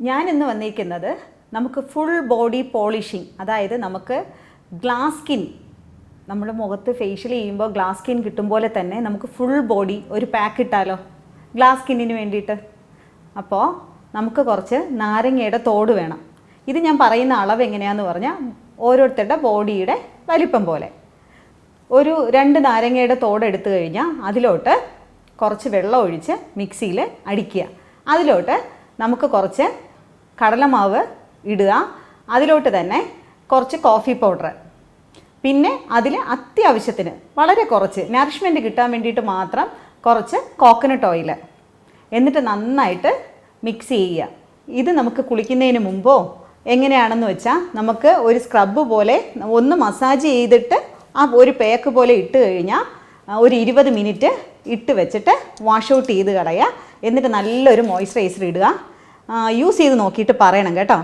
ഞാനിന്ന് വന്നിരിക്കുന്നത് നമുക്ക് ഫുൾ ബോഡി പോളിഷിങ്, അതായത് നമുക്ക് ഗ്ലാസ് സ്കിൻ, നമ്മുടെ മുഖത്ത് ഫേഷ്യൽ ചെയ്യുമ്പോൾ ഗ്ലാസ് സ്കിൻ കിട്ടും പോലെ തന്നെ നമുക്ക് ഫുൾ ബോഡി ഒരു പാക്ക് ഇട്ടാലോ ഗ്ലാസ് സ്കിന്നിന് വേണ്ടിയിട്ട്. അപ്പോൾ നമുക്ക് കുറച്ച് നാരങ്ങയുടെ തോട് വേണം. ഇത് ഞാൻ പറയുന്ന അളവ് എങ്ങനെയാണെന്ന് പറഞ്ഞാൽ ഓരോരുത്തരുടെ ബോഡിയുടെ വലിപ്പം പോലെ. ഒരു 2 നാരങ്ങയുടെ തോട് എടുത്തു കഴിഞ്ഞാൽ അതിലോട്ട് കുറച്ച് വെള്ളം ഒഴിച്ച് മിക്സിയിൽ അടിക്കുക. അതിലോട്ട് നമുക്ക് കുറച്ച് കടലമാവ് ഇടുക. അതിലോട്ട് തന്നെ കുറച്ച് കോഫി പൗഡർ, പിന്നെ അതിൽ അത്യാവശ്യത്തിന് വളരെ കുറച്ച് നറിഷ്മെൻറ്റ് കിട്ടാൻ വേണ്ടിയിട്ട് മാത്രം കുറച്ച് കോക്കനട്ട് ഓയിൽ, എന്നിട്ട് നന്നായിട്ട് മിക്സ് ചെയ്യുക. ഇത് നമുക്ക് കുളിക്കുന്നതിന് മുമ്പോ എങ്ങനെയാണെന്ന് വെച്ചാൽ നമുക്ക് ഒരു സ്ക്രബ് പോലെ ഒന്ന് മസാജ് ചെയ്തിട്ട് ആ ഒരു പേക്ക് പോലെ ഇട്ട് കഴിഞ്ഞാൽ ഒരു 20 മിനിറ്റ് ഇട്ട് വെച്ചിട്ട് വാഷ് ഔട്ട് ചെയ്ത് കളയുക. എന്നിട്ട് നല്ലൊരു മോയ്സ്ചറൈസർ ഇടുക. യൂസ് ചെയ്ത് നോക്കിയിട്ട് പറയണം കേട്ടോ.